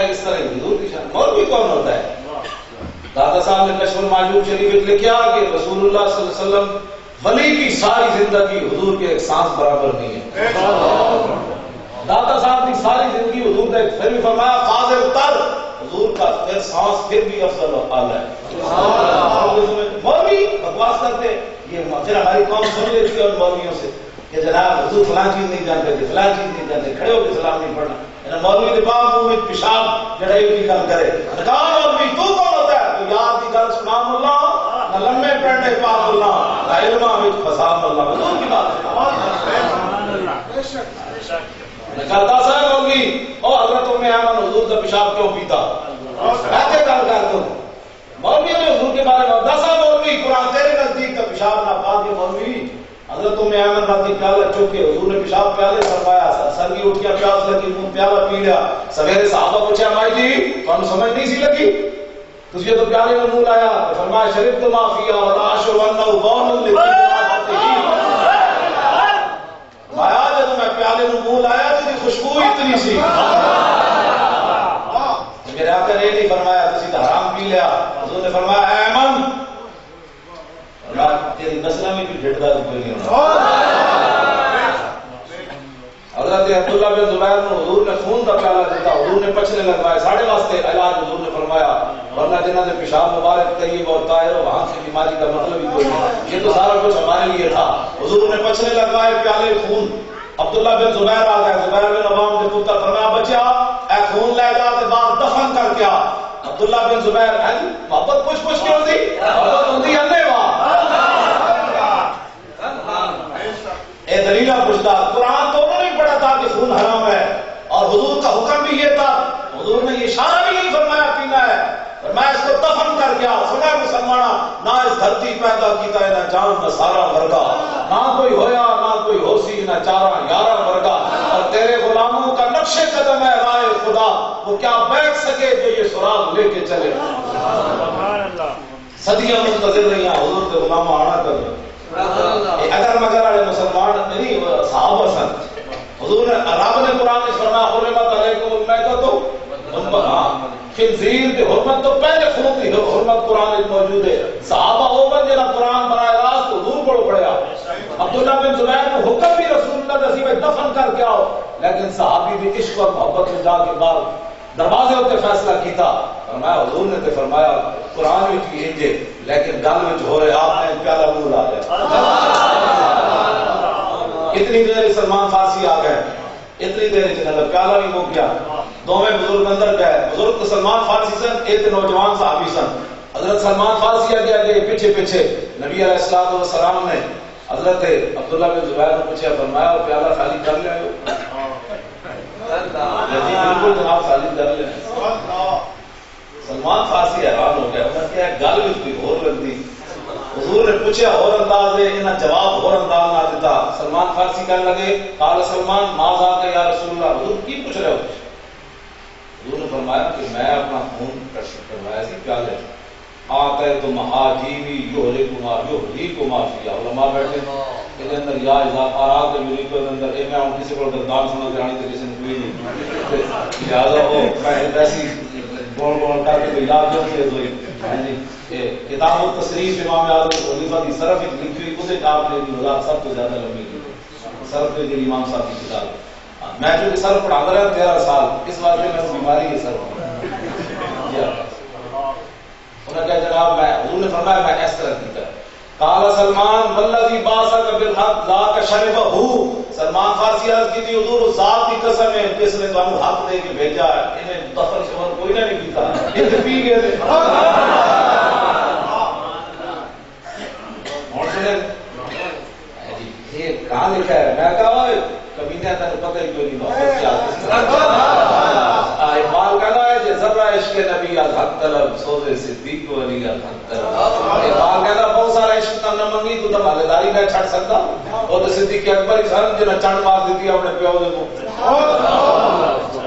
اس طرح حضور کی شان. مولوی کون ہوتا ہے؟ دادا صاحب نے کشف المعجوب شریف میں لکھا کہ رسول اللہ صلی اللہ علیہ وسلم ولی کی ساری زندگی حضور کے ایک سانس برابر نہیں ہے. دادا صاحب کی ساری زندگی حضور کا پھر بھی فرمایا فاضل تر حضور کا پھر سانس پھر بھی افضل و اعلیٰ ہے. مولوی بکواس کرتے یہ پھر ہماری قوم سن لیتی ہے ان مولویوں سے کہ جناب حضور فلاں چیز نہیں جانتے تھے, فلاں چیز نہیں جانتے, کھڑے ہو کے سلام نہیں پڑھنا. مولوی کے پاس منہ میں پیشاب جڑائی کی گل کرے, کہا مولوی تو کون ہوتا ہے؟ تو یار کی گل سنا اللہ نہ لمبے پڑھنے پاک اللہ نہ علماں وچ فساد اللہ. حضور کی بات کرتا سا مولوی او حضرت ام ایمن حضور کا پیشاب کیوں پیتا ایسے گل کر دو. مولوی نے حضور کے بارے میں دسا مولوی قرآن تیرے نزدیک کا پیشاب نہ پاک ہے. مولوی حضرت ام ایمن راتی پیالہ چوکے حضور نے پیشاب پیالے فرمایا, سر کی اٹھ گیا, پیاس لگی, منہ پیالہ پی لیا. سویرے صحابہ پوچھا مائی جی تمہیں سمجھ نہیں سی لگی تجھے تو پیالے میں منہ لایا؟ فرمایا شریف تو معافیا ولا اشربنہ بون للذین. مایا جب میں پیالے میں منہ لایا تجھے خوشبو اتنی سی. میرے آقا نے نہیں فرمایا تسی تو حرام پی لیا. حضور نے فرمایا اے ایمن تیری نسلہ میں بھی ڈھٹا کوئی نہیں ہونا. حضرت عبداللہ بن زبیر نے حضور نے خون کا پیالہ دیتا, حضور نے پچھلے لگوائے ساڑھے واسطے علاج. حضور نے فرمایا ورنہ جنہوں نے پیشاب مبارک طیب اور طاہر اور وہاں کی بیماری کا مطلب ہی کوئی نہیں, یہ تو سارا کچھ ہمارے لیے تھا. حضور نے پچھلے لگوائے پیالے خون. عبداللہ بن زبیر آ گئے, زبیر بن عوام نے پوچھا, فرمایا بچیا اے خون لے جا تے بعد دفن کر کے آ. عبداللہ بن زبیر محبت پوچھ پوچھ کیوں دی؟ محبت ہوتی ہے اندھے وہاں اے دلیلہ پوچھتا. قرآن تو انہوں نے پڑھا تھا کہ خون حرام ہے اور حضور کا حکم بھی یہ تھا. حضور نے یہ اشارہ بھی نہیں فرمایا پینا ہے, فرمایا اس کو دفن کر کے آ. سنا مسلمانہ نہ اس دھرتی پیدا کیتا ہے نہ جان نہ سارا ورگا, نہ کوئی ہویا نہ کوئی ہوسی نہ چارہ یارہ ورگا, اور تیرے غلاموں کا نقش قدم ہے رائے خدا, وہ کیا بیٹھ سکے جو یہ سراغ لے کے چلے. صدیاں منتظر رہی ہیں حضور کے غلام آنا کر. اگر مگر والے مسلمان نہیں صحابہ سن. حضور نے رب نے قرآن میں فرمایا حرمت علیکم المیتۃ خنزیر کی حرمت تو پہلے خون کی حرمت قرآن میں موجود ہے. صحابہ ہو بن جنا قرآن براہ راست حضور کو پڑھیا. عبداللہ بن زبیر کو حکم بھی رسول اللہ نصیب میں دفن کر کے آؤ, لیکن صحابی بھی عشق اور محبت میں جا کے بعد دروازے ہوتے فیصلہ کیتا. فرمایا حضور نے تو فرمایا قرآن میں بھی انجے لیکن گل میں ہو رہے آپ نے پیالہ منہ لا دیا. اتنی دیر سلمان فارسی آ گئے, اتنی دیر جناب پیالہ بھی ہو گیا. دونوں بزرگ اندر گئے. بزرگ تو سلمان فارسی سن, ایک نوجوان صحابی سن. حضرت سلمان فارسی آگے آگے پیچھے پیچھے. نبی علیہ الصلوۃ والسلام نے حضرت عبداللہ بن زبیر نے پوچھا, فرمایا وہ پیالہ خالی کر لیا ہو؟ بالکل جناب خالی کر لیا. سلمان فارسی حیران ہو گیا, انہوں نے کہا گل بھی کوئی اور لگتی. حضور نے پوچھا اور انداز ہے, انہیں جواب اور انداز نہ دیتا. سلمان فارسی کہنے لگے قال سلمان ماذا کا یا رسول اللہ, حضور کی پوچھ رہے ہو؟ حضور نے فرمایا کہ میں اپنا خون کروایا سی پیالے آتے تم حاجیوی یہلیکما فی. علماء بیٹھے کہ اندر یا اضافات یریکو اندر اے میں کسی کو گردان سنا کرانی تے کسی نے کوئی نہیں, لہذا وہ میں ویسی بول بول کر کے یاد جو تیز ہوئی. ہاں جی کتاب التصریف امام اعظم خلیفہ کی صرف ایک لکھی ہوئی اسے آپ نے وضاحت سب سے زیادہ لمبی کی صرف کے امام صاحب کی کتاب. میں جو سر پڑھاتا رہا 13 سال, اس واسطے میں بیماری ہے سر. انہوں نے کہا جناب میں, حضور نے فرمایا میں اس طرح کیتا. قال سلمان والذی بعثک بالحق لا شربہ. سلمان فارسی عرض کی تھی حضور ذات کی قسم ہے جس نے تمہیں حق دے کے بھیجا ہے, انہیں دفن شمار کوئی نہ نہیں کیتا, یہ پی گئے تھے. اور سنے یہ کہاں لکھا ہے؟ میں کہا کبھی تک پتہ ہی کوئی نہیں اقبال کہنا ہے کہ ذرہ عشق نبی الحق طلب سوز صدیق ولی الحق طلب. اقبال کہنا بہت سارا عشق نہ منگی تو دمالے داری نہ چھڑ سکتا, وہ تو صدیق اکبر ہی سن جنہیں چڑھ مار دیتی اپنے پیو دے کو.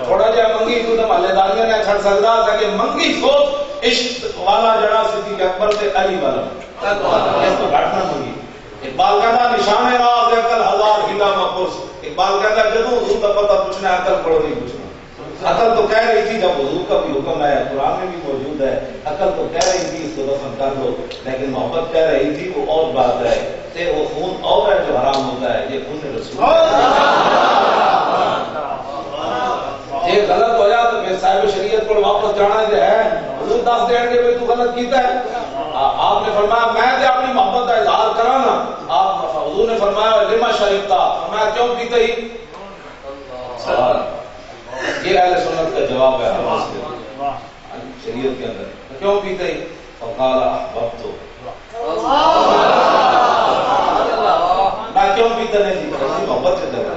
تھوڑا جہا منگی تو دمالے داری نہ چھڑ سکتا, کہ منگی سوچ عشق والا جڑا صدیق اکبر سے علی والا اس کو گھٹنا منگی. اقبال کہنا نشان راز عقل ہزار ہلا مپرس. اقبال کہتا ہے جدوں حضور کا پتہ پوچھنا ہے عقل پڑھو نہیں پوچھنا. عقل تو کہہ رہی تھی، جب حضور کا بھی حکم ہے قرآن میں بھی موجود ہے، عقل تو کہہ رہی تھی اس کو دفن کر دو، لیکن محبت کہہ رہی تھی وہ اور بات ہے، کہ وہ خون اور ہے جو حرام ہوتا ہے، یہ خون رسول یہ غلط ہو جائے تو پھر صاحب شریعت کو واپس جانا ہے، حضور دس دیں گے بھائی تو غلط کیتا ہے۔ آپ نے فرمایا میں تے اپنی محبت کا اظہار کرا نا، آپ حضور نے فرمایا لما شربتا، فرمایا کیوں پیتے ہی؟ سوال یہ اہل سنت کا جواب ہے شریعت کے اندر، کیوں پیتے ہی؟ فقال احببت، میں کیوں پیتا نہیں جی؟ محبت سے کر رہا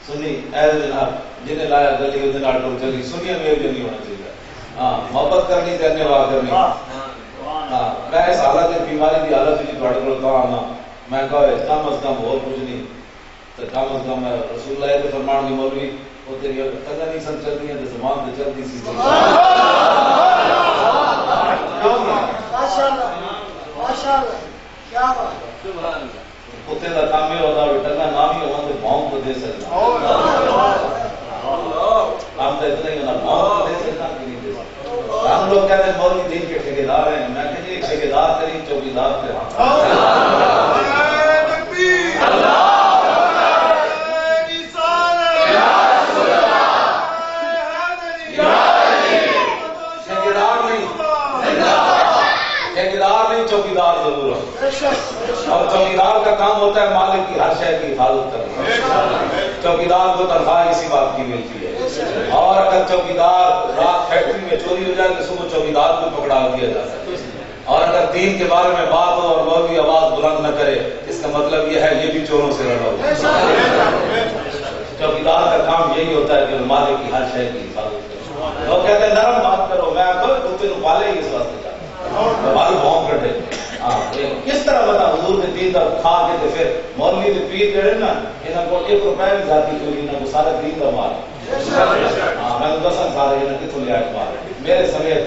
سنی اے جناب جنہیں لایا گلی وہ دن آٹو چلی سنی میرے جو نہیں ہونا چاہیے، ہاں محبت کرنی کرنے والا کرنی، ہاں میں اس حالت بیماری کی حالت میں تھوڑے کو کہا نا، میں کہا کم از کم اور کچھ نہیں تو کم از کم رسول اللہ کے فرمان کی مولوی وہ تیری تنگا نہیں سن چلتی ہیں تو زمان تو چلتی سی کتے کا کام یہ ہوتا ہے ٹنگا نہ بھی ہوا تو بھاؤں کو دے سکتا، ہم تو اتنا ہی ہونا بھاؤں کو دے سکتا کہ نہیں دے سکتا۔ ہم لوگ کہتے ہیں مولوی دین کے ٹھیکیدار ہیں، میں کہتے ہیں ٹھیکیدار تری چوکیدار تھے۔ چوکیدار ضرور ہے اور چوکیدار کا کام ہوتا ہے مالک کی ہر شے کی حفاظت کرنا، چوکیدار کو تنخواہ اسی بات کی ملتی ہے، اور اگر چوکیدار رات فیکٹری میں چوری ہو جائے تو صبح چوکیدار کو پکڑا دیا جاتا ہے، اور اگر دین کے بارے میں بات ہو اور وہ بھی آواز بلند نہ کرے اس کا مطلب یہ ہے یہ بھی چوروں سے لڑا ہوا۔ چوکیدار کا کام یہی ہوتا ہے کہ مالک کی ہر شے کی حفاظت کرے۔ لوگ کہتے ہیں نرم بات کرو، میں کتے کو پالے ہی اس واسطے کس طرح بتا حضور کے دین کا کھا کے تے پھر مولوی کے پیر جڑے نا انہاں کو 1 روپے بھی ذاتی چوری نہ کو سارا دین کا مال، ہاں میں دساں سارے انہاں کتھوں لے آئے مال میرے سمیت،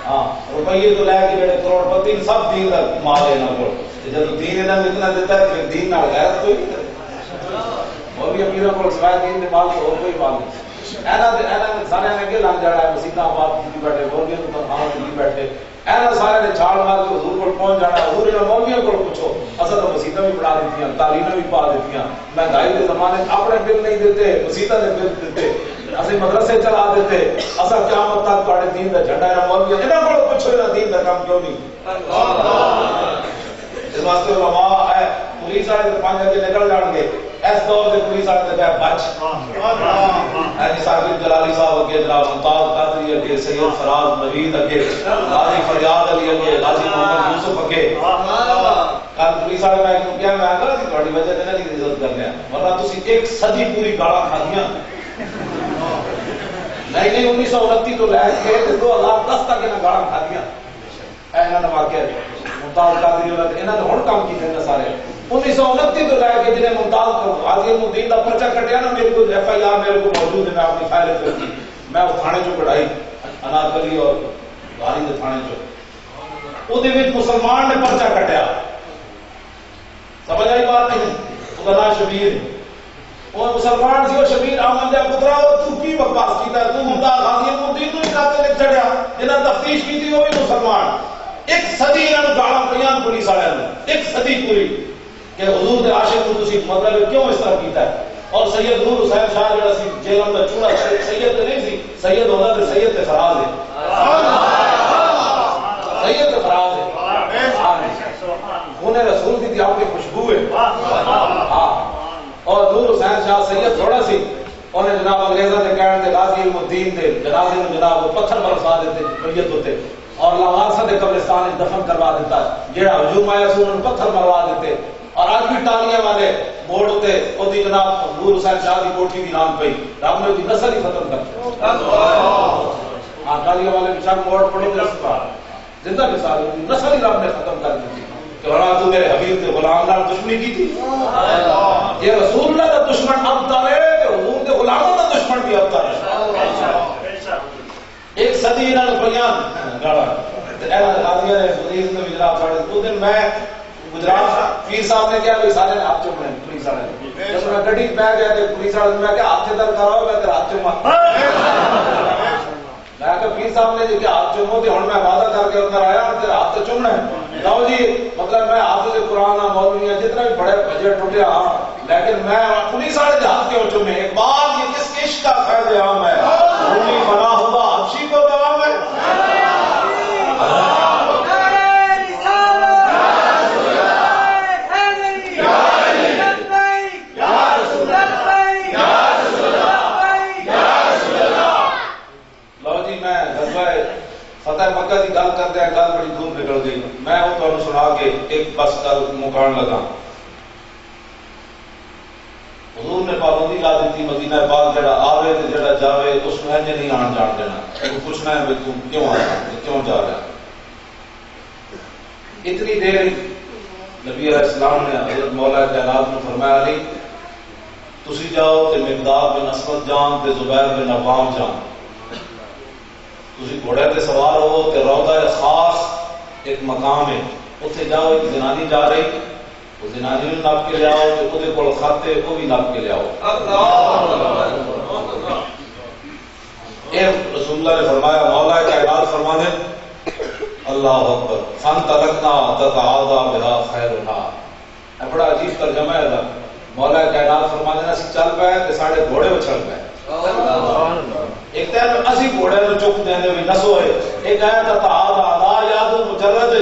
ہاں روپیے تو لے کے جڑے کروڑ پتی سب دین کا مال ہے انہاں کو، جب دین انہاں نے اتنا دیتا ہے پھر دین نال غیرت کوئی نہیں کرتا، مولوی امیروں کو سوائے دین دے مال کو اور کوئی مال نہیں، اینا سارے نے اگے لنگ جانا ہے، مسیطہ آباد کی بیٹھے مولویوں کو تنخواہ کی بیٹھے، اینا سارے نے چھاڑ مار کے حضور کو پہنچ جانا ہے، حضور نے مولویوں کو پوچھو اصل تو مسیطہ بھی پڑھا دیتی ہیں، تعلیمیں بھی پا دیتی ہیں، مہنگائی کے زمانے اپنے بل نہیں دیتے، مسیطہ نے بل دیتے، اسی مدرسے چلا دیتے، اصل قیامت تک تھوڑے دین کا جھنڈا ہے مولوی انہاں کو پوچھو انہاں دین کا کام کیوں نہیں، اس واسطے علماء ہے پولیس والے تے 5 اگے نکل جان گے، اس دور دے پولیس والے تے بچ حاجی صاحب جلالی صاحب اگے، جناب ممتاز قادری اگے، سید فراز نوید اگے، غازی فریاد علی اگے، غازی محمد یوسف اگے، کل پولیس والے میں کیا میں آگا کہ تھوڑی وجہ تے نہیں عزت کرنے ورنہ تسی 1 صدی پوری گالاں کھادیاں نہیں 1929 تو لے کے 2010 تک انہاں گالاں کھادیاں، انہاں نے واقعہ ممتاز قادری والے انہاں نے ہن کام کیتے نے سارے 1929 تو لے کے جنہیں ممتاز غازی الدین کا پرچہ کٹیا نا، میرے کو ایف آئی آر میرے کو موجود ہے، میں اپنی فائل کی میں اس تھانے چوں کڑائی انارکلی اور بہاری کے تھانے چوں وہ مسلمان نے پرچہ کٹیا، سمجھ آئی بات نہیں، وہ کا نام شبیر وہ مسلمان سی، وہ شبیر احمد دے پترا تو کی بکواس کیتا ہے، تو ممتاز غازی الدین نو قاتل لکھ چھڑیا، جنہاں تفتیش کی تھی وہ بھی مسلمان، 1 صدی انہاں گالاں پڑیاں پولیس والے نے، 1 صدی پوری کہ حضور دے عاشق کو تسی مطلب کیوں اس طرح کیتا ہے، اور سید نور حسین شاہ جڑا سی جیلم دا چوڑا سید تے نہیں سی، سید ہونا تے سید تے فراز ہے، سید تے فراز ہے، انہیں رسول کی آپ کی خوشبو ہے، ہاں اور نور حسین شاہ سید تھوڑا سی انہیں جناب انگریزوں نے کہنے دے غازی علم الدین دے جنازے میں جناب پتھر برسا دیتے میت ہوتے اور لاوارسہ دے قبرستان دفن کروا دیتا ہے، جہاں ہجوم آیا سو انہوں نے پتھر مروا دیتے، اور آج بھی ٹالیاں والے موڑ ہوتے وہ جناب نور حسین شاہ کی کوٹھی کی نام پئی رب نے دی نسل ہی ختم کر ہاں ٹالیاں والے بشاک موڑ پڑو دے زندہ مثال نسل ہی رب نے ختم کر دی کہ وہاں تو میرے حبیب کے غلام نال دشمنی کی تھی، یہ رسول اللہ کا دشمن ابتر ہے کہ حضور کے غلاموں کا دشمن بھی ابتر ہے، 1 صدی انہوں نے بیان گاڑا غازیہ نے حدیث میں جناب ساڑھے 2 دن میں گجرات پیر صاحب نے کیا سارے نے ہاتھ چومنے پولیس والے جب میں گڈی پہ گیا تو پولیس والے میں کہ ہاتھ سے در کراؤ میں تیرا ہاتھ چوما میں کہ پیر صاحب نے جو کہ ہاتھ چومو تے ہن میں وعدہ کر کے اندر آیا تیرا ہاتھ چومنا ہے لو جی مطلب میں حافظ قرآن مولوی جتنا بھی بڑے بجٹ ٹوٹے ہاں لیکن میں پولیس والے کے ہاتھ کیوں چومے اقبال یہ کس عشق کا فیض عام ہے رومی فنا ہوا حبشی کو دوام ہے فتح مکہ کی گل کرتے ہیں گل بڑی دور نکل گئی میں وہ تمہیں سنا کے ایک بس گل مکان لگا حضور نے پابندی لا دیتی مدینہ پاک جڑا آوے تے جڑا جاوے اس میں نہیں آن جان دینا تو پوچھنا ہے کہ تم کیوں آیا کیوں جا رہا اتنی دیر نبی علیہ السلام نے حضرت مولا کائنات نے فرمایا علی تسی جاؤ تے مقداد بن اسود جان تے زبیر بن عوام جان تسی گھوڑے پہ سوار ہو تے روضہ خاص ایک مقام ہے اتنے جاؤ ایک زنانی جا رہی وہ زنانی نے ناپ کے لے آؤ تے وہ کول خط ہے وہ بھی ناپ کے لے آؤ اے رسول اللہ نے فرمایا مولا کائنات فرما دے اللہ اکبر فانطلقنا تتعاضى بها خیرنا اے بڑا عجیب ترجمہ ہے مولا کائنات فرما دے اسی چل پے تے ساڈے گھوڑے اچھل پے ایک تے اسی گھوڑے نو چک دیندے وی نسو ہے ایک آیا تتعاضى لا یاد مجرد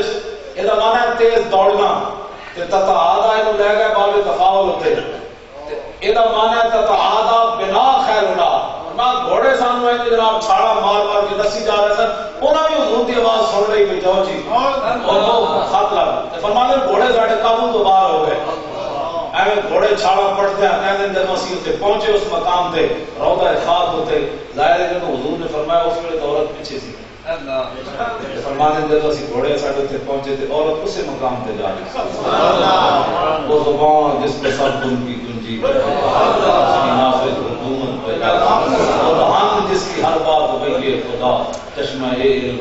اے دا معنی ہے تیز دوڑنا تے تتعاضى اینو لے گئے باب تفاول ہوتے اے دا معنی ہے تتعاضى بنا خیرنا نہ گھوڑے سانو ہے جناب چھاڑا مار مار کے دسی جا رہے سن انہاں بھی حضور دی آواز سن رہی کہ جاؤ جی اور وہ خط لگ فرمانے گھوڑے ساڈے قابو تو باہر ہو گئے ایویں گھوڑے چھاڑا پڑتے ہیں کہندے جب اسی تے پہنچے اس مقام تے روضہ خاص ہوتے ظاہر ہے کہ حضور نے فرمایا اس ویلے تو عورت پیچھے سی اللہ فرمانے جب اسی گھوڑے ساڈے تے پہنچے تے عورت اسی مقام تے جا رہی سبحان اللہ وہ زبان جس پہ سب ان کی گنجی سبحان اللہ نافذ حکومت پہ اور ہم جس کی ہر بات وہی خدا چشمہ علم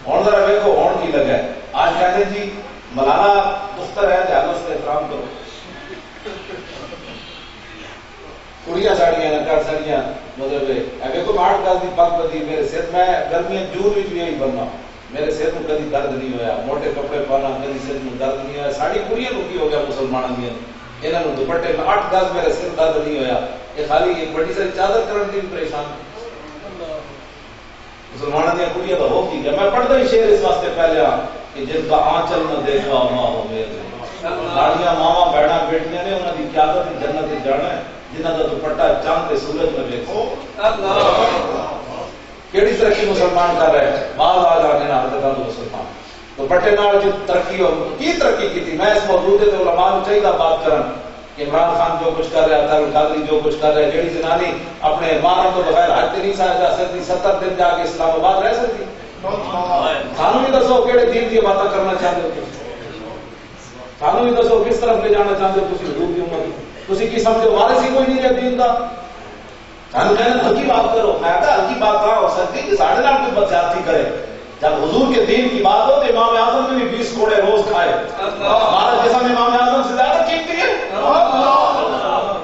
اور ذرا دیکھو اور کی لگا ہے آج کہتے ہیں جی مولانا دختر ہے جہاز اس کا احترام کرو کڑیاں ساڑیاں کر ساڑیاں مطلب ہے کو 8 گز دی پگ بدی میرے سر میں گرمیاں جون وچ یہی بننا میرے سر میں کبھی درد نہیں ہویا موٹے کپڑے پانا کبھی سر میں درد نہیں ہویا ساڑی کڑیاں نو کی ہو گیا مسلماناں دی انہاں نو دوپٹے میں 8 گز میرے سر درد نہیں ہویا یہ خالی ایک بڑی ساری چادر کرن دی پریشان مسلمانوں نے کڑیاں تو ہو کی گیا میں پڑھتا ہی شعر اس واسطے پہلے کہ جن کا آنچل نہ دیکھا ماں ہو میرے لاڑیاں ماواں بہنا بیٹیاں نے انہاں دی قیادت جنت وچ جانا ہے جنہاں دا دوپٹہ چاند تے سورج میں ویکھو اللہ کیڑی ترقی مسلمان کر رہے ہیں بعض آ جانے نہ حضرت دا مسلمان دوپٹے نال جو ترقی ہو کی ترقی کی تھی میں اس موجود تے علماء نوں چاہیے بات کرن عمران خان جو کچھ کر رہا تھا قادری جو کچھ کر رہا ہے جڑی زنانی اپنے مارن تو بغیر حج نہیں جا سکتی 70 دن جا کے اسلام آباد رہ سکتی تھانو بھی دسو کیڑے دین کی باتیں کرنا چاہتے ہو تھانو بھی دسو کس طرف لے جانا چاہتے ہو تسی حضور کی امت تسی کی سمجھو وارث ہی کوئی نہیں ہے دین دا تھانو کہنے ہلکی بات کرو میں کہا ہلکی بات کہاں ہو سکتی کہ ساڑھے نال کوئی بدزیادتی کرے جب حضور کے دین کی بات ہو تو امام اعظم نے بھی 20 کوڑے روز کھائے ہمارا جسم امام اعظم سے زیادہ قیمتی ہے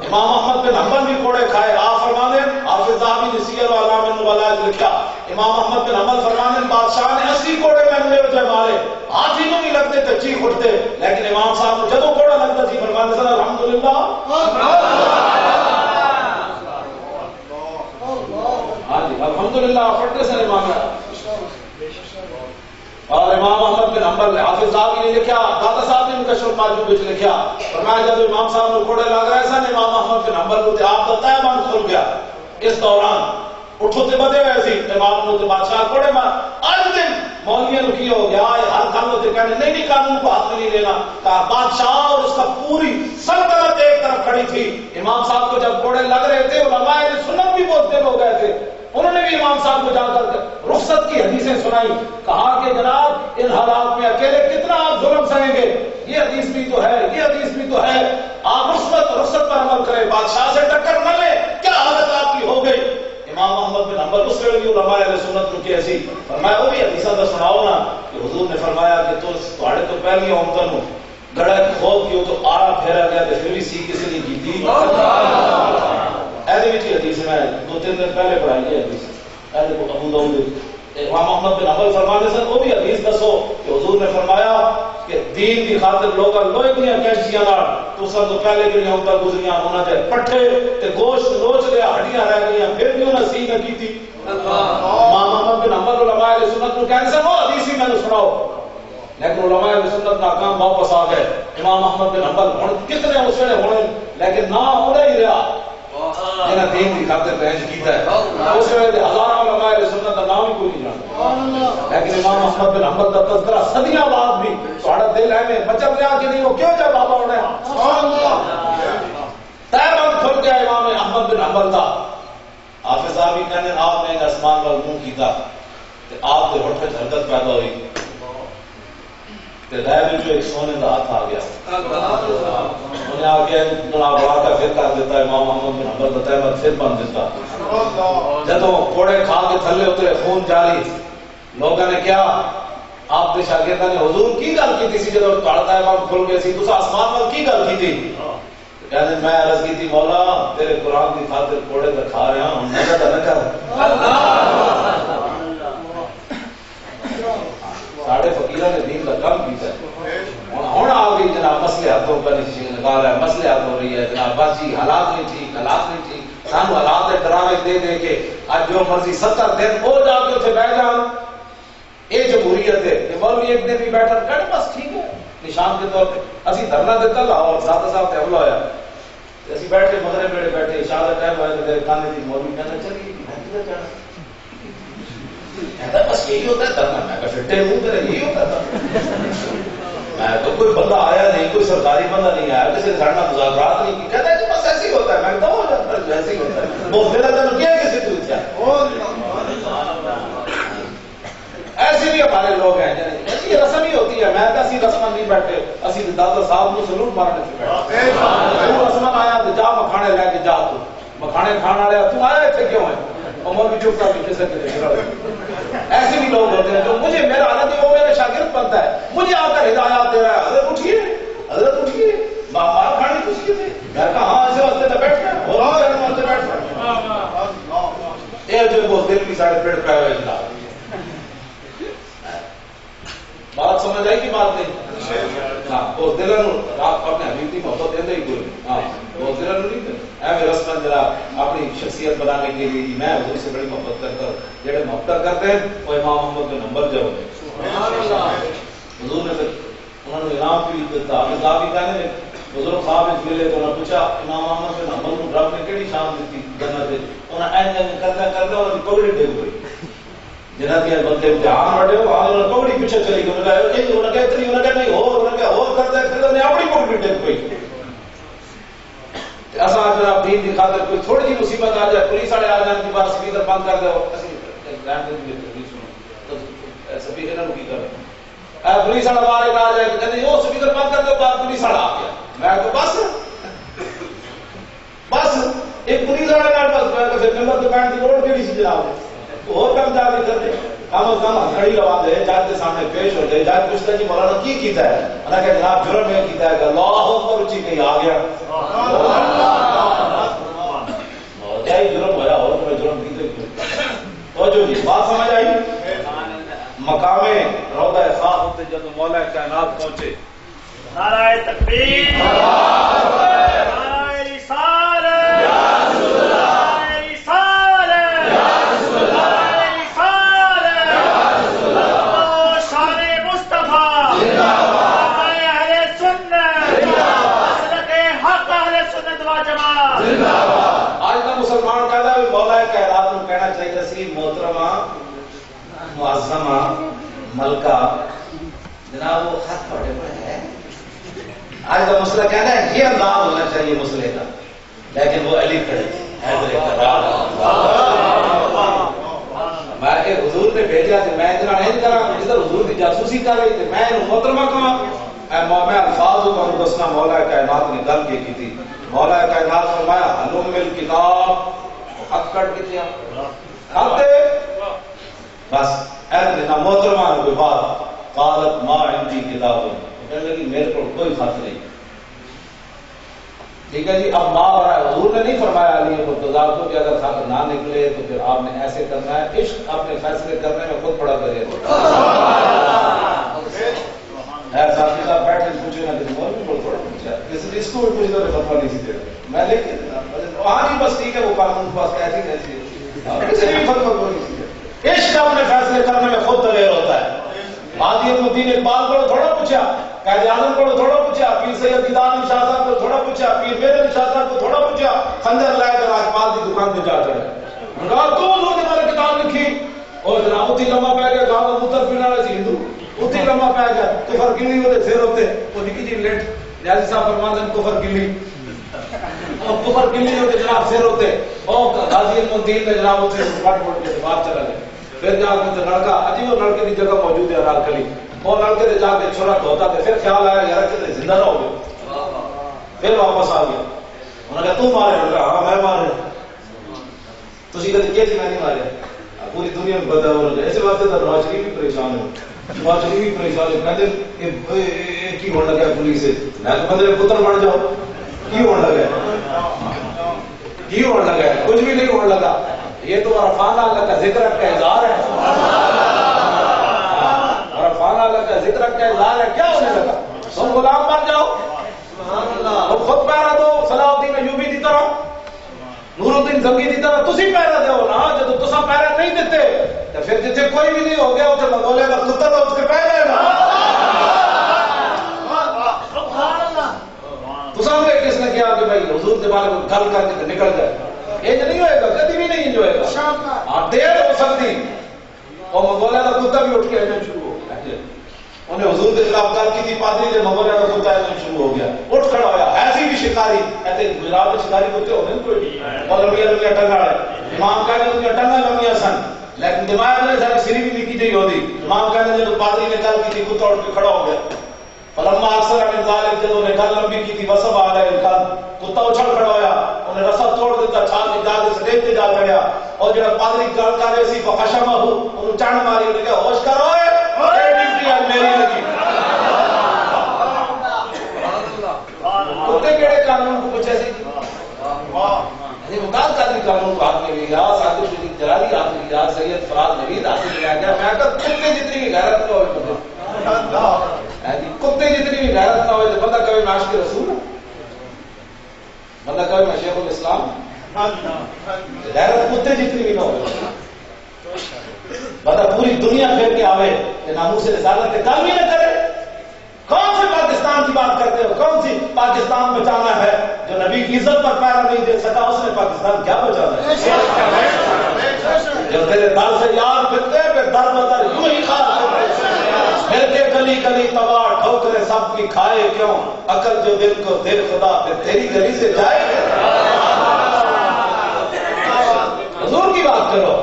امام احمد بن حنبل بھی کوڑے کھائے آپ فرمانے حافظ ذہبی نے سیر و اعلام النبلاء لکھا امام احمد بن حنبل فرمانے بادشاہ نے 80 کوڑے میں وجہ مارے ہاتھ ہی نہیں لگتے تے چیخ اٹھتے لیکن امام صاحب کو جدوں کوڑا لگتا تھی فرمانے سن الحمدللہ ہاں جی الحمدللہ پڑھتے سن امام اور امام احمد بن حنبل حافظ صاحب نے لکھا داتا صاحب نے مکشف المعجوب وچ لکھا فرمایا جب امام صاحب کو کوڑے لگ رہے سن امام احمد بن حنبل کو تے آپ دا تہ من کھل گیا اس دوران اٹھو تے بدے ہوئے سی امام نو تے بادشاہ کوڑے مار اج دن مولویوں نو کی ہو گیا ہر گل تے کہنے نہیں قانون کو ہاتھ میں نہیں لینا کہا بادشاہ اور اس کا پوری سلطنت ایک طرف کھڑی تھی امام صاحب کو جب کوڑے لگ رہے تھے علماء نے سنت بھی بہت دل ہو گئے تھے انہوں نے بھی امام صاحب کو جا کر رخصت کی حدیثیں سنائی کہا کہ جناب ان حالات میں اکیلے کتنا آپ ظلم سہیں گے یہ حدیث بھی تو ہے یہ حدیث بھی تو ہے آپ رخصت پر عمل کریں بادشاہ سے ٹکر نہ لیں کیا حالت آپ کی ہو گئی امام احمد بن حنبل اس ویلے بھی علماء اہل سنت کو کیسی فرمایا وہ بھی حدیثاں دا سناؤ نا کہ حضور نے فرمایا کہ تو تواڈے تو پہلی امتوں گڑا خوب کیوں تو آڑا پھیرا گیا تو پھر بھی سی کسی نے کی تھی ایسی بھی حدیث میں 2-3 دن پہلے پڑھائی ہے حدیث ابو داؤد امام احمد بن حنبل فرماتے سن وہ بھی حدیث دسو کہ حضور نے فرمایا کہ دین کی خاطر لوگ لوہے کی کیچیاں نال تو سب تو پہلے کہ ہم تک گزریاں ہونا تے پٹھے تے گوشت لوچ لیا ہڈیاں رہ گئیاں پھر بھی انہاں سی نہ کیتی امام احمد بن حنبل علماء اہل سنت کو کہنے سے وہ حدیث ہی میں نے سناؤ لیکن علماء اہل سنت ناکام واپس آ گئے امام احمد بن حنبل ہن کتنے اس ویلے ہونے لیکن نہ ہونا ہی رہا جنہاں دین کی خاطر بہن کیتا ہے اس ویلے ہزاراں علماء اہل سنت کا نام ہی کوئی نہیں جانتا لیکن امام احمد بن حنبل کا تذکرہ صدیاں بعد بھی تھوڑا دل ہے میں مچل گیا کہ نہیں وہ کیوں جا بابا ہونے سبحان اللہ تیران کھل گیا امام احمد بن حنبل کا حافظ صاحب بھی کہنے آپ نے آسمان کا منہ کیتا کہ آپ کے ہوٹھ میں حرکت پیدا ہوئی کہ غیب جو ایک سونے کا ہاتھ آ گیا انہیں آ گیا بڑا بڑا کا پھر کر دیتا امام احمد بن حنبل بتایا میں پھر بن دیتا جدوں کوڑے کھا کے تھلے اترے خون جاری لوگوں نے کیا آپ کے شاگردوں نے حضور کی گل کی تھی جدوں تڑتا امام کھل گئے سی تسا آسمان وال کی گل کی تھی کہنے میں عرض کی تھی مولا تیرے قرآن کی خاطر کوڑے تو کھا رہا ہوں نہ کر ساڑھے فقیرہ نے دین کا کم کیتا ہے ہون آ گئی جناب مسئلے ہاتھوں کا نکال ہے مسئلے ہاتھ ہو رہی ہے جناب باجی حالات نہیں ٹھیک حالات نہیں ٹھیک سانو حالات دے ڈراوے دے دے کے آج جو مرضی 70 دن ہو جا کے اتنے بیٹھ جان یہ جمہوریت ہے کہ مولوی ایک دن بھی بیٹھا کہنا بس ٹھیک ہے نشان کے طور پہ اسی دھرنا دیتا لاہور ذات صاحب تے حملہ ہویا اسی بیٹھے مغرب بیٹھے بیٹھے عشاء کا ٹائم ہوا تو کھانے کی مولوی کہنا چلیے کدھر جانا کہتا بس یہی ہوتا ہے دھرنا میں کہا پھٹے منہ تیرا یہی ہوتا تھا میں تو کوئی بندہ آیا نہیں کوئی سرکاری بندہ نہیں آیا کسی نے ساڑھنا مذاکرات نہیں کی کہتا ہے کہ بس ایسے ہی ہوتا ہے میں کہتا ہوں ہو جاتا ہے ایسے ہی ہوتا ہے وہ میرا تنو کیا کسی تو کیا ایسے بھی ہمارے لوگ ہیں ایسی رسم ہی ہوتی ہے میں ایسی رسم نہیں بیٹھے اسی دادا صاحب کو سلوٹ مارنے سے بیٹھے تو رسم آیا تو جا مکھانے لے کے جا تو مکھانے کھانا لیا تو آیا تھے کیوں ہے عمر بھی چپ کر کے کسے کے ایسے بھی لوگ ہوتے ہیں جو مجھے میرا حالت ہے وہ میرے شاگرد بنتا ہے مجھے آ کر ہدایات دے رہا ہے حضرت اٹھیے مار کھانے کچھ کی تھی میں کہا ہاں ایسے واسطے تو بیٹھ گیا اور ایسے واسطے بیٹھ گیا یہ جو وہ دل کی ساڑھے پیٹ پہ ہوئے جناب بات سمجھ آئی کہ بات نہیں ہاں وہ دلن آپ اپنے حبیب کی محبت دیندے ہی کوئی ہاں وہ دلن نہیں دے اے میرے رسمن ذرا اپنی شخصیت بنانے کے لیے میں حضور سے بڑی محبت کرتا ہوں جڑے محبت کرتے ہیں وہ امام محمد کے نمبر جو ہوتے سبحان اللہ حضور نے انہوں نے انعام بھی دیتا حافظ صاحب بھی کہنے لگے بزرگ صاحب اس ملے تو انہوں نے پوچھا امام محمد کے نمبر کو رب نے کیڑی شان دیتی جنت میں انہوں نے این کرتے انہوں نے پگڑی ڈگ گئی جنہاں کے بندے امتحان بڑھے ہو آج انہوں نے پگڑی پیچھے چلی گئی انہوں نے کہا اتنی انہوں نے کہا نہیں اور کرتا ہے پھر انہوں نے اپنی پگڑی ڈگ گئی ایسا جناب دین کی خاطر کوئی تھوڑی جی مصیبت آ جائے پولیس والے آ جائیں کی بات سپیکر بند کر دے سپیکر انہوں کی کر پولیس والا باہر آ جائے کہتے ہیں وہ سپیکر بند کر دے بعد پولیس والا آ گیا میں تو بس ایک پولیس والے بس نمبر دکان کی روڈ کے لیے جناب اور کم جا کے کرتے کم از کم کھڑی لوا دے جج کے سامنے پیش ہو جائے جج پوچھتا ہے جی مولانا کی کیتا ہے انہوں نے کہا جناب جرم میں کیتا ہے کہ اللہ اکبر اچھی کہیں آ گیا کیا ہی جرم ہوا اور تمہیں جرم کیتے تو جو جی بات سمجھ آئی مقام روضہ صاف ہوتے جب مولا کائنات پہنچے نعرہ تکبیر نعرہ رسالت یا رسول اللہ آج کا مسلمان کہتا ہے مولا کائنات کو کہنا چاہیے سی محترمہ معظمہ ملکہ جناب وہ خط پڑھے پڑے ہیں آج کا مسئلہ کہنا ہے یہ انداز ہونا چاہیے مسئلے کا لیکن وہ علی کھڑے حیدر کرار میں حضور نے بھیجا کہ میں اتنا نہیں کرا ادھر حضور کی جاسوسی کر رہی تھی میں محترمہ کہاں میں الفاظ کو دسنا مولا کائنات نے گل کی تھی مولا کائنات فرمایا حلم الکتاب خط کٹ کے خط بس اے نہ محترمہ کوئی بات قالت ما عندي کتاب کہنے لگی میرے کو کوئی خط نہیں. ٹھیک ہے جی. اب ماں اور حضور نے نہیں فرمایا علی مرتضیٰ کو کہ اگر خط نہ نکلے تو پھر آپ نے ایسے کرنا ہے. عشق اپنے فیصلے کرنے میں خود بڑا کرے. ساتھی صاحب بیٹھے پوچھے نا کہ تھوڑا پوچھا اس کو بھی پوچھ دو فتوا نہیں سی دے میں لے کے وہاں کی بس ٹھیک ہے وہ قانون کے پاس ایسی ایسی کسی بھی فتوا کو نہیں سی. عشق اپنے فیصلے کرنے میں خود دلیر ہوتا ہے. بادی الدین اقبال کو تھوڑا پوچھا, قائد اعظم کو تھوڑا پوچھا, پیر سید دیدار شاہ صاحب کو تھوڑا پوچھا, پیر میرے شاہ صاحب کو تھوڑا پوچھا. خنجر لائے کر راجپال کی دکان پہ جا چڑھے. تو حضور نے ہماری کتاب لکھی اور جناب اتنی لمبا پہ گیا گاؤں میں متر پینے والے سی ہندو اتنی لمبا پہ گیا کفر گلی ہوتے سیر ہوتے وہ نکی جی لیٹ نیازی صاحب فرماتے ہیں کفر گلی اور کفر گلی ہوتے جناب سیر ہوتے اور غازی المدین نے جناب اتنے پٹ پٹ کے باہر چلا گیا. پھر جا کے لڑکا عجیب وہ لڑکے کی جگہ موجود ہے رات کلی اور لڑکے سے جا کے چھوڑا دھوتا تھے. پھر خیال آیا یار کہ زندہ نہ ہو گئے. پھر واپس آ گیا. انہوں نے کہا تم مارے. ہاں میں مارے. تھی کہتے کیا میں نہیں مارے. پوری دنیا میں بتا ہو ایسے واسطے تو نواز شریف بھی پریشان ہو. نواز شریف بھی پریشان ہو. کہتے کی ہونے لگا پولیس سے میں تو بندے پتر بن جاؤ. کی ہونے لگا کی ہونے لگا کچھ بھی نہیں ہونے لگا. یہ تو عرفان اللہ کا ذکر کا اظہار ہے. عرفان اللہ کا ذکر کا اظہار ہے. کیا ہونے لگا تم غلام بن جاؤ اور خود پیرا دو. صلاح الدین ایوبی کی طرح نور الدین زنگی کی طرح تسی پیرا دو نا. جب تسا پیرا نہیں دیتے تو پھر جتنے کوئی بھی نہیں ہو گیا اتنے منگولے کا کتا تو اس کے پہ جائے گا. تسا نے کس نے کیا کہ بھائی حضور کے بارے میں گل کر کے نکل جائے. یہ نہیں ہوئے گا کبھی بھی نہیں ہوئے گا. دیر ہو سکتی اور منگولیا کا کتا بھی اٹھ کے آنا شروع ہو گیا. انہیں حضور کے خلاف گل کی تھی پادری نے منگولیا کا کتا آنا شروع ہو گیا. اٹھ کھڑا ہوا. ایسی بھی شکاری کہتے گجرات میں شکاری کتے ہوتے ہیں کوئی اور لمبیا لمبیا ٹنگا ہے. امام کہتے ہیں کہ ٹنگا لمبیا سن لیکن دماغ میں ساری سری بھی نکی جی ہوتی. امام کہتے ہیں جب پادری نے گل کی تھی کتا اٹھ کے کھڑا ہو گیا. فلما اکثر من ذالک جب انہیں گل لمبی کی تھی وسب آ رہے کتا اچھل کھڑا ہوا. انہیں رسا توڑ دیتا چھال کے جا کے سٹیج پہ جا چڑھیا اور جب پادری گل کر رہے سی فخشمہ ہو انہوں چانڈ ماری. انہیں کہا ہوش کر اوئے ڈیوٹی آج میری لگی. کتے کیڑے قانون کو پوچھے سی مقاد قادری قانون کو ہاتھ میں لیا. صادق شریف جلالی ہاتھ میں لیا. سید فراز نوید ہاتھ میں لیا گیا. میں کہا کتے جتنی بھی غیرت نہ ہوئے کتے جتنی بھی غیرت نہ ہوئے تو بندہ کبھی میں عاشق رسول ہوں. بندہ کبھی میں شیخ الاسلام. غیرت کتے جتنی بھی نہ ہوئے بندہ پوری دنیا پھیر کے آوے کہ ناموس رسالت کے کام ہی نہ کرے. کون سے پاکستان کی بات کرتے ہو؟ کون سی پاکستان بچانا ہے؟ جو نبی کی عزت پر پیرا نہیں دے سکا اس نے پاکستان کیا بچانا ہے؟ جب تیرے دل سے یار پھرتے پھر در بدر یوں ہی خاص پھر کے گلی گلی تباہ ٹھوکرے سب کی کھائے کیوں. عقل جو دل کو دے خدا پھر تیری گلی سے جائے. حضور کی بات کرو.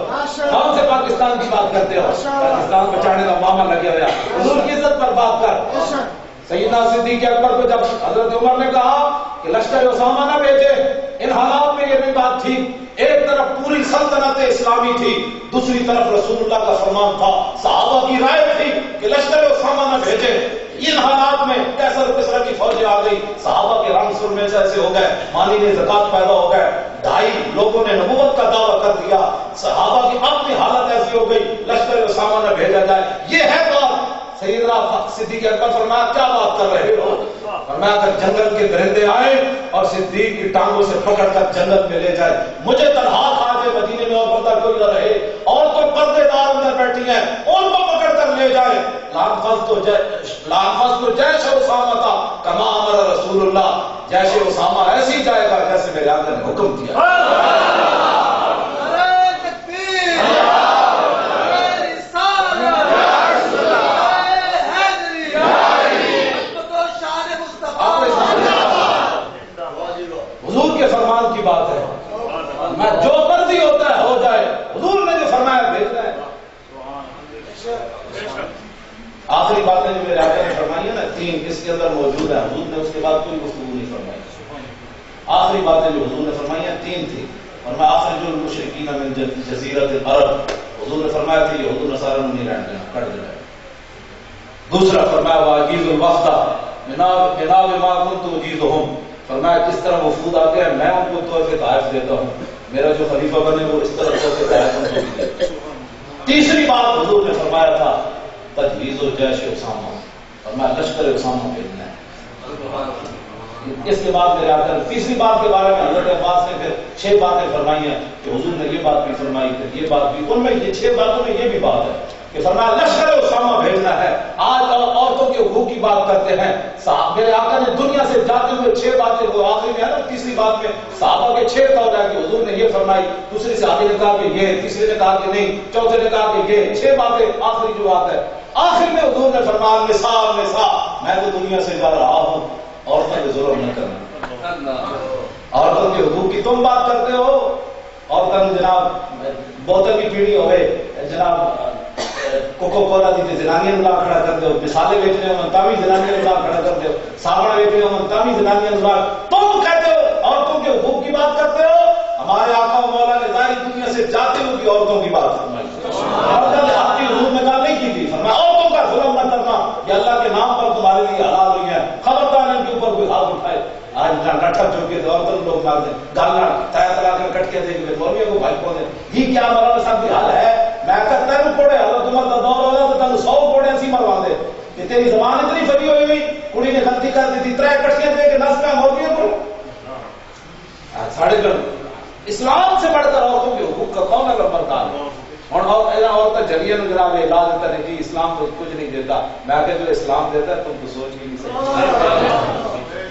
کون سے پاکستان کی بات کرتے ہو؟ پاکستان بچانے کا معاملہ لگے ہوا. حضور کی عزت پر بات کر. سیدنا صدیق اکبر کو جب حضرت عمر نے کہا کہ لشکر اسامہ نہ بھیجے ان حالات میں یہ بھی بات تھی. ایک طرف پوری سلطنت اسلامی تھی دوسری طرف رسول اللہ کا فرمان تھا. صحابہ کی رائے تھی کہ لشکر اسامہ نہ بھیجے. ان حالات میں کیسر کسرا کی فوجیں آ گئی. صحابہ کے رنگ سر میں ایسے ہو گئے. مانی نے زکات پیدا ہو گئے. 2.5 لوگوں نے نبوت کا دعویٰ کر دیا. صحابہ کی اپنی حالت ایسی ہو گئی لشکر اسامہ نہ بھیجا جائے. یہ ہے بات. سیدنا صدیق اکبر فرمایا کیا بات کر رہے ہو؟ فرمایا اگر جنگل کے درندے آئے اور صدیق کی ٹانگوں سے پکڑ کر جنگل میں لے جائے مجھے تنہا کھا کے مدینے میں اور پردہ کوئی نہ رہے اور کوئی پردے دار اندر بیٹھی ہیں ان کو پکڑ کر لے جائے. لانفذ تو جیش اسامہ تھا کما امر رسول اللہ. جیش اسامہ ایسی جائے گا جیسے میرے آقا نے حکم دیا. حضور کے فرمان کی بات ہے. میں جو مرضی ہوتا ہے ہو جائے. حضور نے جو فرمایا بھیجنا ہے. آخری باتیں جو میرے آقا نے فرمائی ہیں نا 3 اس کے اندر موجود ہے. حضور نے اس کے بعد کوئی گفتگو نہیں فرمائی. آخری باتیں جو حضور نے فرمائی ہیں 3 تھی. اور میں آخر جو المشرکین من جزیرت العرب حضور نے فرمایا تھا یہ حضور نصارہ نہیں رہنے دینا کٹ دینا. دوسرا فرمایا واجیز الوفدہ جناب ما کنت اجیزہم، فرمایا کس طرح وفود آتے ہیں میں ان کو طور کے تحائف دیتا ہوں، میرا جو خلیفہ بنے وہ اس طرح طور کے تحائف ان کو بھی دے۔ تیسری بات حضور نے فرمایا تھا تجہیز الجیش اسامہ، فرمایا لشکر اسامہ بھیجنا ہے۔ اس کے بعد میرے آقا تیسری بات کے بارے میں حضرت عباس نے پھر 6 باتیں فرمائی ہیں کہ حضور نے یہ بات بھی فرمائی تھی، یہ بات بھی، ان میں یہ 6 باتوں میں یہ بھی بات ہے کہ فرمایا لشکر اسامہ بھیجنا ہے۔ آج عورتوں کے حقوق کی بات کرتے ہیں، میرے آقا نے دنیا سے جاتے ہوئے 6 باتیں، وہ آخری میں ہے نا تیسری بات میں صحابہ کے 6 قول ہے کہ حضور نے یہ فرمائی، دوسری صحابی نے کہا کہ یہ، تیسرے نے کہا کہ نہیں، چوتھے نے کہا کہ یہ، 6 باتیں آخری جو بات ہے۔ آخر میں حضور نے فرمایا نساء میں تو دنیا سے جا رہا ہوں، عورتوں پہ ظلم نہ کرنا۔ عورتوں کے حقوق کی تم بات کرتے ہو، عورتوں جناب بوتل کی پیڑی ہوئے جناب کوکو کولا دی زنانیاں لا کھڑا کر دو، مثالیں بیچنے ہوں تاوی زنانیاں لا کھڑا کر دو، صابن بیچنے ہوں تاوی زنانیاں لا، تم کہتے ہو عورتوں کے حقوق کی بات کرتے ہو۔ ہمارے آقا و مولا نے ظاہری دنیا سے جاتے ہوئے بھی عورتوں کی بات فرمائی، عورتوں نے حق کی حضور میں کہا نہیں کی تھی، فرمایا عورتوں کا ظلم نہ کرنا، یہ اللہ کے نام پر تمہارے لیے حلال ہوئی ہے، خبردار ان کے اوپر کوئی ہاتھ اٹھائے۔ آج ڈاٹا جو کے عورتوں لوگ مار دیں گالا تایا تلا کر کٹ کے دیں گے مولویوں کو بھائی کون ہے یہ کیا مولانا صاحب کی حال ہے؟ میں کہتا ہوں کوڑے حضرت عمر کا دور ہوگا تو تم 100 کوڑے ایسی مروا دے کہ تیری زبان اتنی فری ہوئی ہوئی، کڑی نے غلطی کر دی تھی 3 کٹیاں دے کے نس کا مولویوں کو ساڑھے کر۔ اسلام سے بڑھ کر عورتوں کے حقوق کا کون ہے لمبردار؟ اور عورتیں جلیے نو جناب علاج دیتا نہیں جی اسلام تو کچھ نہیں دیتا، میں کہ جو اسلام دیتا ہے تم تو سوچ بھی نہیں سکتے۔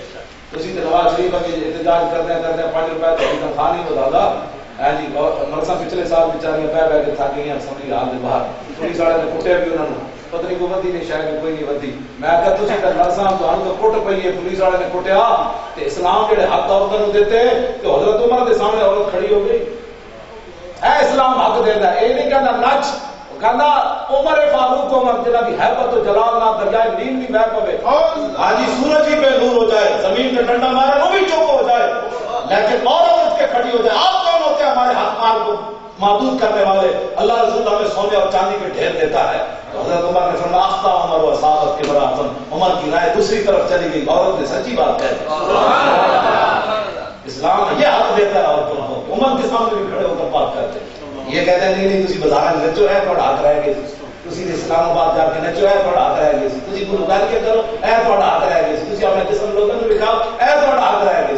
اسی نواز شریف کے احتجاج کرتے ہیں 5 روپے تو تنخواہ نہیں بتا جی، مرسا پچھلے سال بیچاریاں بہ کے تھک گئی سمجھ حال کے باہر، پولیس والے نے کٹیا بھی انہوں نے پتہ نہیں کوئی ودی نہیں، شاید کوئی نہیں ودی۔ میں کہ تسی تے مرسا تو کٹ پئی ہے، پولیس والے نے کٹیا تے اسلام جڑے حق عورتوں کو دیتے تو حضرت عمر کے سامنے عورت کھڑی ہو گئی، اے اسلام حق دیتا ہے، یہ نہیں کہنا نچ، کہنا عمر فاروق کو عمر جنہ کی حیبت و جلال نہ دریائے نیل بھی بہ پوے، ہاں جی سورج ہی پہ نور ہو جائے، زمین پہ ڈنڈا مارے وہ بھی چوک ہو جائے، لیکن عورت اٹھ کے کھڑی ہو جائے۔ آپ کون ہوتے ہیں ہمارے حق مار کو محدود کرنے والے؟ اللہ رسول ہمیں سونے اور چاندی پہ ڈھیر دیتا ہے۔ حضرت عمر نے فرمایا اخطا عمر و صحابت کے براتن، عمر کی رائے دوسری طرف چلی گئی، عورت نے سچی بات ہے، اسلام یہ حق دیتا ہے عورتوں کو۔ عمر کے سامنے بھی کھڑے ہو کر بات کرتے ہیں، یہ کہتے ہیں نہیں تسی بازار نچو ہے تھوڑا حق رہ گئے، تسی اسلام آباد جا کے نچو ہے تھوڑا حق رہ گئے، تسی گلوکاری کے کرو اے تھوڑا حق رہ گئے، تسی اپنے قسم لوگوں کو دکھاؤ اے تھوڑا حق رہ گئے،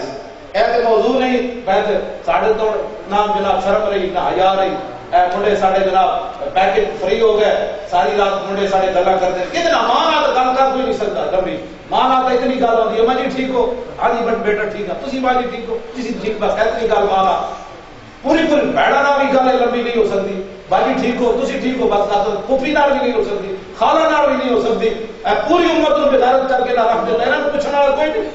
اے تے موضوع نہیں بیٹھے ساڑھے تو نام جناب شرم رہی نہ حیا رہی، اے منڈے ساڑھے جناب پیکٹ فری ہو گئے، ساری رات منڈے ساڑھے گلا کرتے ہیں، کتنا ماں آتا گل کر کوئی نہیں سکتا لمبی، ماں آتا اتنی گل ہوتی ہے ماں جی ٹھیک ہو، ہاں جی بٹ بیٹا ٹھیک ہے، تسی ماں جی ٹھیک ہو، تسی ٹھیک بس اتنی گل ماں پوری بھڑا نہ بھی گل لمبی نہیں ہو سکتی، باجی ٹھیک ہو تسی ٹھیک ہو بس پھوپھی نال بھی نہیں ہو سکتی، خالہ نال بھی نہیں ہو سکتی، پوری امت کو بغیرت کر کے نہ رکھ دیتا، انہاں کو پوچھنے والا کوئی نہیں۔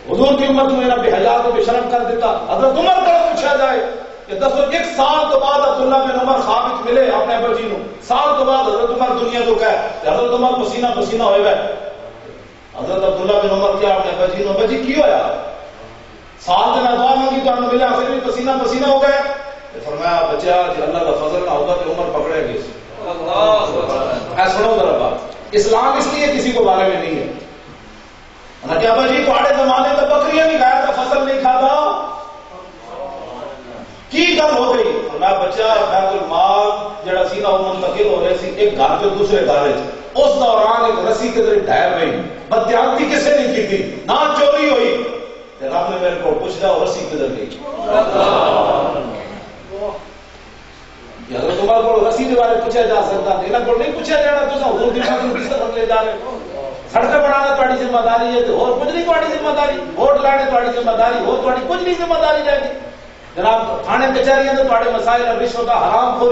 حضور کی امت میں بے حیا کو بے شرم کر دیتا۔ حضرت عمر کو پوچھا جائے کہ دسو 1 سال تو بعد عبداللہ بن عمر خواب ملے اپنے ابا جی نو، سال تو بعد حضرت عمر دنیا تو کہ حضرت عمر پسینہ پسینہ ہوئے گئے، حضرت عبداللہ بن عمر کیا اپنے ابا جی نو ابا جی کی ہویا سال دن دعا مانگی تو ہم ملے آخر بھی پسینہ پسینہ ہو گئے، فرمایا بچہ جی اللہ کا فضل نہ ہوگا تو عمر پکڑے گی۔ سنو ذرا بات، اسلام اس لیے کسی کو بارے میں نہیں ہے کہ ابا جی تھوڑے زمانے تو بکریاں بھی غیر کا فصل نہیں کھاتا کی گل ہو گئی، فرمایا بچہ بیت المال جڑا سی نا منتقل ہو رہے سی ایک گھر جو دوسرے گھر اس دوران ایک رسی کے ذریعے ڈھیر گئی، بدیانتی کسے نہیں کی تھی نہ چوری ہوئی، رب نے میرے کو پوچھ رہا رسی کدھر گئی؟ حضرت عمر کو رسی کے بارے پوچھا جا سکتا تھا، انہوں کو نہیں پوچھا جانا تو حضور کی خاطر کس طرح لے جا رہے، سڑکیں بنانا تھوڑی ذمہ داری ہے تو اور کچھ نہیں تھوڑی ذمہ داری، ووٹ لانے تھوڑی ذمہ داری، اور تھوڑی کچھ نہیں ذمہ داری رہتی، جناب تھانے کچہریاں تو تھوڑے مسائل رشوت حرام خور